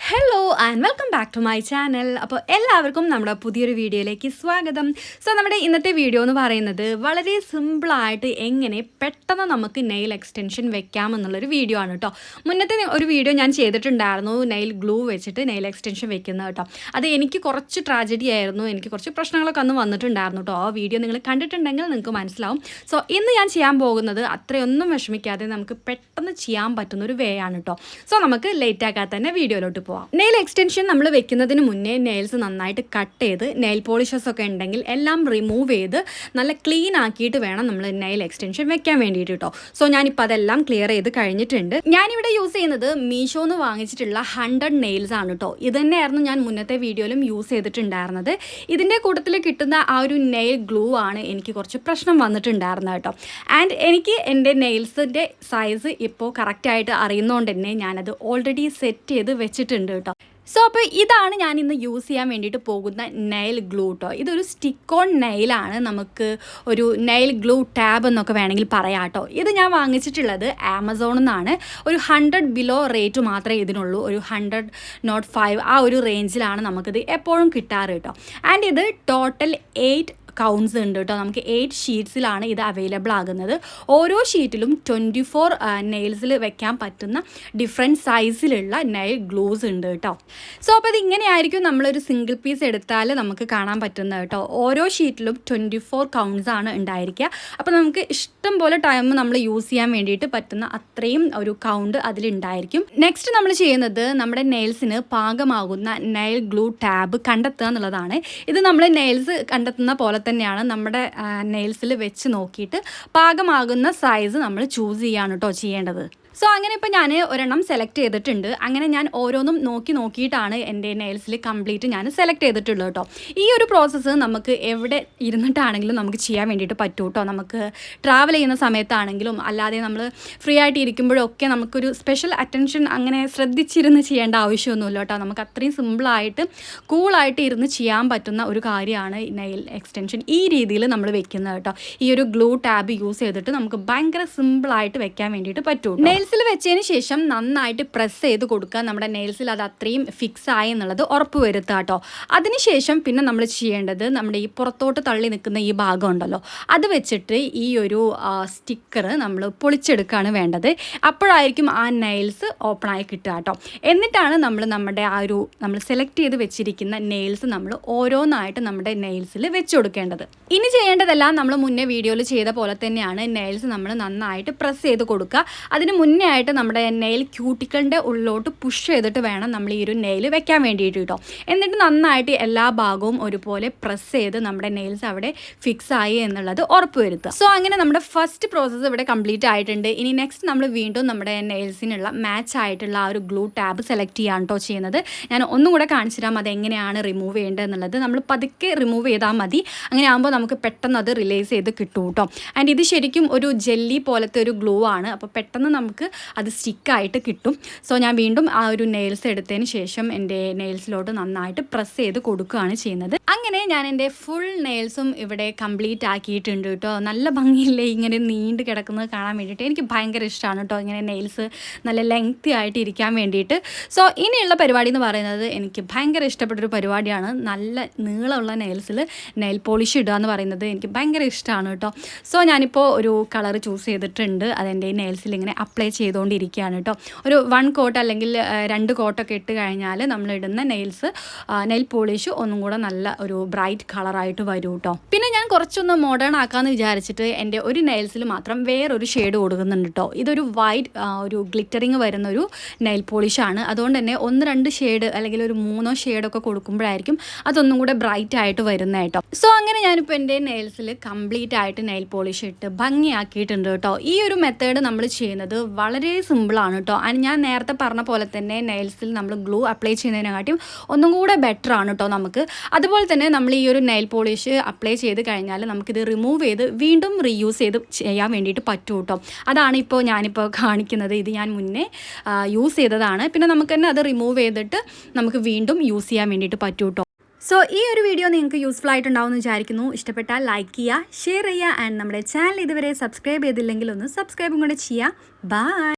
Hello and welcome back to my channel. അപ്പോൾ എല്ലാവർക്കും നമ്മുടെ പുതിയൊരു വീഡിയോയിലേക്ക് സ്വാഗതം. സോ നമ്മുടെ ഇന്നത്തെ വീഡിയോ എന്ന് പറയുന്നത് വളരെ സിമ്പിളായിട്ട് എങ്ങനെ പെട്ടെന്ന് നമുക്ക് നെയിൽ എക്സ്റ്റൻഷൻ വെക്കാമെന്നുള്ളൊരു വീഡിയോ ആണ് കേട്ടോ. മുന്നത്തെ ഒരു വീഡിയോ ഞാൻ ചെയ്തിട്ടുണ്ടായിരുന്നു നെയിൽ ഗ്ലൂ വെച്ചിട്ട് നെയിൽ എക്സ്റ്റൻഷൻ വെക്കുന്നത് കേട്ടോ. അത് എനിക്ക് കുറച്ച് ട്രാജഡി ആയിരുന്നു, എനിക്ക് കുറച്ച് പ്രശ്നങ്ങളൊക്കെ അന്ന് വന്നിട്ടുണ്ടായിരുന്നു കേട്ടോ. ആ വീഡിയോ നിങ്ങൾ കണ്ടിട്ടുണ്ടെങ്കിൽ നിങ്ങൾക്ക് മനസ്സിലാവും. സോ ഇന്ന് ഞാൻ ചെയ്യാൻ പോകുന്നത് അത്രയൊന്നും വിഷമിക്കാതെ നമുക്ക് പെട്ടെന്ന് ചെയ്യാൻ പറ്റുന്നൊരു വേ ആണ് കേട്ടോ. സോ നമുക്ക് ലേറ്റ് ആക്കാതെ തന്നെ വീഡിയോയിലോട്ട് പോകാം. നെയിൽ എക്സ്റ്റൻഷൻ നമ്മൾ വെക്കുന്നതിന് മുന്നേ നെയിൽസ് നന്നായിട്ട് കട്ട് ചെയ്ത് നെയിൽ പോളിഷസ് ഒക്കെ ഉണ്ടെങ്കിൽ എല്ലാം റിമൂവ് ചെയ്ത് നല്ല ക്ലീൻ ആക്കിയിട്ട് വേണം നമ്മൾ നെയിൽ എക്സ്റ്റൻഷൻ വെക്കാൻ വേണ്ടിയിട്ട് കേട്ടോ. സോ ഞാനിപ്പോൾ അതെല്ലാം ക്ലിയർ ചെയ്ത് കഴിഞ്ഞിട്ടുണ്ട്. ഞാനിവിടെ യൂസ് ചെയ്യുന്നത് മീഷോന്ന് വാങ്ങിച്ചിട്ടുള്ള 100 നെയിൽസ് ആണ് കേട്ടോ. ഇത് തന്നെയായിരുന്നു ഞാൻ മുന്നത്തെ വീഡിയോയിലും യൂസ് ചെയ്തിട്ടുണ്ടായിരുന്നത്. ഇതിൻ്റെ കൂട്ടത്തിൽ കിട്ടുന്ന ആ ഒരു നെയിൽ ഗ്ലൂ ആണ് എനിക്ക് കുറച്ച് പ്രശ്നം വന്നിട്ടുണ്ടായിരുന്നത് കേട്ടോ. ആൻഡ് എനിക്ക് എൻ്റെ നെയിൽസിൻ്റെ സൈസ് ഇപ്പോൾ കറക്റ്റായിട്ട് അറിയുന്നതുകൊണ്ട് തന്നെ ഞാനത് ഓൾറെഡി സെറ്റ് ചെയ്ത് വെച്ചിട്ടുണ്ട് കേട്ടോ. സോ അപ്പോൾ ഇതാണ് ഞാൻ ഇന്ന് യൂസ് ചെയ്യാൻ വേണ്ടിയിട്ട് പോകുന്ന നെയിൽ ഗ്ലൂ കേട്ടോ. ഇതൊരു സ്റ്റിക്ക് ഓൺ നെയിലാണ്, നമുക്ക് ഒരു നെയിൽ ഗ്ലൂ ടാബ് എന്നൊക്കെ വേണമെങ്കിൽ പറയാം കേട്ടോ. ഇത് ഞാൻ വാങ്ങിച്ചിട്ടുള്ളത് ആമസോണിൽ നിന്നാണ്. ഒരു 100 ബിലോ റേറ്റ് മാത്രമേ ഇതിനുള്ളൂ. ഒരു 105 ആ ഒരു റേഞ്ചിലാണ് നമുക്കിത് എപ്പോഴും കിട്ടാറ് കേട്ടോ. ആൻഡ് ഇത് ടോട്ടൽ 8 കൗണ്ട്സ് ഉണ്ട് കേട്ടോ. നമുക്ക് 8 ഷീറ്റ്സിലാണ് ഇത് അവൈലബിൾ ആകുന്നത്. ഓരോ ഷീറ്റിലും 24 നെയിൽസിൽ വെക്കാൻ പറ്റുന്ന ഡിഫറെൻറ്റ് സൈസിലുള്ള നെയിൽ ഗ്ലൂസ് ഉണ്ട് കേട്ടോ. സോ അപ്പോൾ ഇത് ഇങ്ങനെയായിരിക്കും നമ്മളൊരു സിംഗിൾ പീസ് എടുത്താൽ നമുക്ക് കാണാൻ പറ്റുന്നത് കേട്ടോ. ഓരോ ഷീറ്റിലും 24 കൗണ്ട്സ് ആണ് ഉണ്ടായിരിക്കുക. അപ്പോൾ നമുക്ക് ഇഷ്ടം പോലെ ടൈം നമ്മൾ യൂസ് ചെയ്യാൻ വേണ്ടിയിട്ട് പറ്റുന്ന അത്രയും ഒരു കൗണ്ട് അതിലുണ്ടായിരിക്കും. നെക്സ്റ്റ് നമ്മൾ ചെയ്യുന്നത് നമ്മുടെ നെയിൽസിന് പാകമാകുന്ന നെയിൽ ഗ്ലൂ ടാബ് കണ്ടെത്തുക എന്നുള്ളതാണ്. ഇത് നമ്മൾ നെയിൽസ് കണ്ടെത്തുന്ന പോലെ തന്നെയാണ് നമ്മുടെ നെയിൽസിൽ വെച്ച് നോക്കിയിട്ട് പാകമാകുന്ന സൈസ് നമ്മൾ ചൂസ് ചെയ്യാണ് കേട്ടോ ചെയ്യേണ്ടത്. സോ അങ്ങനെ ഇപ്പോൾ ഞാൻ ഒരെണ്ണം സെലക്ട് ചെയ്തിട്ടുണ്ട്. അങ്ങനെ ഞാൻ ഓരോന്നും നോക്കിയിട്ടാണ് എൻ്റെ നെയിൽസിൽ കംപ്ലീറ്റ് ഞാൻ സെലക്ട് ചെയ്തിട്ടുള്ളത് കേട്ടോ. ഈ ഒരു പ്രോസസ്സ് നമുക്ക് എവിടെ ഇരുന്നിട്ടാണെങ്കിലും നമുക്ക് ചെയ്യാൻ വേണ്ടിയിട്ട് പറ്റും കേട്ടോ. നമുക്ക് ട്രാവൽ ചെയ്യുന്ന സമയത്താണെങ്കിലും അല്ലാതെ നമ്മൾ ഫ്രീ ആയിട്ട് ഇരിക്കുമ്പോഴൊക്കെ നമുക്കൊരു സ്പെഷ്യൽ അറ്റൻഷൻ അങ്ങനെ ശ്രദ്ധിച്ചിരുന്ന് ചെയ്യേണ്ട ആവശ്യമൊന്നുമില്ല കേട്ടോ. നമുക്ക് അത്രയും സിമ്പിളായിട്ട് കൂളായിട്ട് ഇരുന്ന് ചെയ്യാൻ പറ്റുന്ന ഒരു കാര്യമാണ് നെയിൽ എക്സ്റ്റൻഷൻ ഈ രീതിയിൽ നമ്മൾ വെക്കുന്നത് കേട്ടോ. ഈ ഒരു ഗ്ലൂ ടാബ് യൂസ് ചെയ്തിട്ട് നമുക്ക് ഭയങ്കര സിമ്പിളായിട്ട് വെക്കാൻ വേണ്ടിയിട്ട് പറ്റും. നെയിൽസിൽ വെച്ചതിന് ശേഷം നന്നായിട്ട് പ്രസ് ചെയ്ത് കൊടുക്കുക. നമ്മുടെ നെയിൽസിൽ അത് അത്രയും ഫിക്സ് ആയി എന്നുള്ളത് ഉറപ്പ് വരുത്തുക കേട്ടോ. അതിനുശേഷം പിന്നെ നമ്മൾ ചെയ്യേണ്ടത് നമ്മുടെ ഈ പുറത്തോട്ട് തള്ളി നിൽക്കുന്ന ഈ ഭാഗം ഉണ്ടല്ലോ, അത് വെച്ചിട്ട് ഈ ഒരു സ്റ്റിക്കർ നമ്മൾ പൊളിച്ചെടുക്കുകയാണ് വേണ്ടത്. അപ്പോഴായിരിക്കും ആ നെയിൽസ് ഓപ്പണായി കിട്ടുക കേട്ടോ. എന്നിട്ടാണ് നമ്മുടെ ആ ഒരു നമ്മൾ സെലക്ട് ചെയ്ത് വെച്ചിരിക്കുന്ന നെയിൽസ് നമ്മൾ ഓരോന്നായിട്ട് നമ്മുടെ നെയിൽസിൽ വെച്ച് കൊടുക്കേണ്ടത്. ഇനി ചെയ്യേണ്ടതെല്ലാം നമ്മൾ മുന്നേ വീഡിയോയിൽ ചെയ്ത പോലെ തന്നെയാണ്. നെയിൽസ് നമ്മൾ നന്നായിട്ട് പ്രസ് ചെയ്ത് കൊടുക്കുക. അതിന് മുന്നേ ആയിട്ട് നമ്മുടെ നെയിൽ ക്യൂട്ടിക്കളിൻ്റെ ഉള്ളിലോട്ട് പുഷ് ചെയ്തിട്ട് വേണം നമ്മൾ ഈ ഒരു നെയിൽ വെക്കാൻ വേണ്ടിയിട്ട് കേട്ടോ. എന്നിട്ട് നന്നായിട്ട് എല്ലാ ഭാഗവും ഒരുപോലെ പ്രസ് ചെയ്ത് നമ്മുടെ നെയിൽസ് അവിടെ ഫിക്സ് ആയി എന്നുള്ളത് ഉറപ്പ് വരുത്തുക. സോ അങ്ങനെ നമ്മുടെ ഫസ്റ്റ് പ്രോസസ്സ് ഇവിടെ കംപ്ലീറ്റ് ആയിട്ടുണ്ട്. ഇനി നെക്സ്റ്റ് നമ്മൾ വീണ്ടും നമ്മുടെ നെയിൽസിനുള്ള മാച്ച് ആയിട്ടുള്ള ആ ഒരു ഗ്ലൂ ടാബ് സെലക്ട് ചെയ്യാണ് കേട്ടോ ചെയ്യുന്നത്. ഞാൻ ഒന്നും കൂടെ കാണിച്ചു തരാം അതെങ്ങനെയാണ് റിമൂവ് ചെയ്യേണ്ടത് എന്നുള്ളത്. നമ്മൾ പതുക്കെ റിമൂവ് ചെയ്താൽ മതി. അങ്ങനെ ആകുമ്പോൾ നമുക്ക് പെട്ടെന്ന് അത് റിലീസ് ചെയ്ത് കിട്ടും കേട്ടോ. ആൻഡ് ഇത് ശരിക്കും ഒരു ജെല്ലി പോലത്തെ ഒരു ഗ്ലൂ ആണ്. അപ്പോൾ പെട്ടെന്ന് നമുക്ക് അത് സ്റ്റിക്കായിട്ട് കിട്ടും. സോ ഞാൻ വീണ്ടും ആ ഒരു നെയിൽസ് എടുത്തതിന് ശേഷം എൻ്റെ നെയിൽസിലോട്ട് നന്നായിട്ട് പ്രസ് ചെയ്ത് കൊടുക്കുകയാണ് ചെയ്യുന്നത്. അങ്ങനെ ഞാൻ എൻ്റെ ഫുൾ നെയിൽസും ഇവിടെ കംപ്ലീറ്റ് ആക്കിയിട്ടുണ്ട് കേട്ടോ. നല്ല ഭംഗിയില്ലേ ഇങ്ങനെ നീണ്ട് കിടക്കുന്നത് കാണാൻ വേണ്ടിയിട്ട്. എനിക്ക് ഭയങ്കര ഇഷ്ടമാണ് കേട്ടോ ഇങ്ങനെ നെയിൽസ് നല്ല ലെങ്തി ആയിട്ട് ഇരിക്കാൻ വേണ്ടിയിട്ട്. സോ ഇനിയുള്ള പരിപാടി എന്ന് പറയുന്നത് എനിക്ക് ഭയങ്കര ഇഷ്ടപ്പെട്ടൊരു പരിപാടിയാണ്. നല്ല നീളമുള്ള നെയിൽസിൽ നെയിൽ പോളിഷ് ഇടുക എന്ന് പറയുന്നത് എനിക്ക് ഭയങ്കര ഇഷ്ടമാണ് കേട്ടോ. സോ ഞാനിപ്പോൾ ഒരു കളർ ചൂസ് ചെയ്തിട്ടുണ്ട്. അതെൻ്റെ നെയിൽസിൽ ഇങ്ങനെ അപ്ലൈ ചെയ്തുകൊണ്ടിരിക്കുകയാണ് കേട്ടോ. ഒരു 1 കോട്ട് അല്ലെങ്കിൽ 2 കോട്ടൊക്കെ ഇട്ട് കഴിഞ്ഞാൽ നമ്മളിടുന്ന നെയിൽ പോളിഷ് ഒന്നും കൂടെ നല്ല ഒരു ബ്രൈറ്റ് കളറായിട്ട് വരും കേട്ടോ. പിന്നെ ഞാൻ കുറച്ചൊന്ന് മോഡേൺ ആക്കാമെന്ന് വിചാരിച്ചിട്ട് എൻ്റെ ഒരു നെയിൽസിൽ മാത്രം വേറൊരു ഷെയ്ഡ് കൊടുക്കുന്നുണ്ട് കേട്ടോ. ഇതൊരു വൈറ്റ് ഒരു ഗ്ലിറ്ററിങ് വരുന്ന ഒരു നെയിൽ പോളിഷാണ്. അതുകൊണ്ട് തന്നെ 1-2 ഷെയ്ഡ് അല്ലെങ്കിൽ ഒരു 3 ഷെയ്ഡൊക്കെ കൊടുക്കുമ്പോഴായിരിക്കും അതൊന്നും കൂടെ ബ്രൈറ്റ് ആയിട്ട് വരുന്നത് കേട്ടോ. സോ അങ്ങനെ ഞാനിപ്പോൾ എൻ്റെ നെയിൽസിൽ കംപ്ലീറ്റ് ആയിട്ട് നെയിൽ പോളിഷ് ഇട്ട് ഭംഗിയാക്കിയിട്ടുണ്ട് കേട്ടോ. ഈ ഒരു മെത്തേഡ് നമ്മൾ ചെയ്യുന്നത് വളരെ സിമ്പിളാണ് കേട്ടോ. ആൻഡ് ഞാൻ നേരത്തെ പറഞ്ഞ പോലെ തന്നെ നെയിൽസിൽ നമ്മൾ ഗ്ലൂ അപ്ലൈ ചെയ്യുന്നതിനെക്കാട്ടിയും ഒന്നും കൂടെ ബെറ്റർ ആണ് കേട്ടോ നമുക്ക്. അതുപോലെ തന്നെ നമ്മൾ ഈ ഒരു നെയിൽ പോളിഷ് അപ്ലൈ ചെയ്ത് കഴിഞ്ഞാൽ നമുക്കിത് റിമൂവ് ചെയ്ത് വീണ്ടും റീയൂസ് ചെയ്ത് ചെയ്യാൻ വേണ്ടിയിട്ട് പറ്റും കേട്ടോ. അതാണ് ഇപ്പോൾ ഞാനിപ്പോൾ കാണിക്കുന്നത്. ഇത് ഞാൻ മുന്നേ യൂസ് ചെയ്തതാണ്. പിന്നെ നമുക്ക് തന്നെ അത് റിമൂവ് ചെയ്തിട്ട് നമുക്ക് വീണ്ടും യൂസ് ചെയ്യാൻ വേണ്ടിയിട്ട് പറ്റും കേട്ടോ. സോ ഈ ഒരു വീഡിയോ നിങ്ങൾക്ക് യൂസ്ഫുൾ ആയിട്ടുണ്ടാവുമെന്ന് വിചാരിക്കുന്നു. ഇഷ്ടപ്പെട്ടാൽ ലൈക്ക് ചെയ്യുക, ഷെയർ ചെയ്യുക. ആൻഡ് നമ്മുടെ ചാനൽ ഇതുവരെ സബ്സ്ക്രൈബ് ചെയ്തില്ലെങ്കിൽ ഒന്ന് സബ്സ്ക്രൈബും കൂടെ ചെയ്യുക. ബൈ.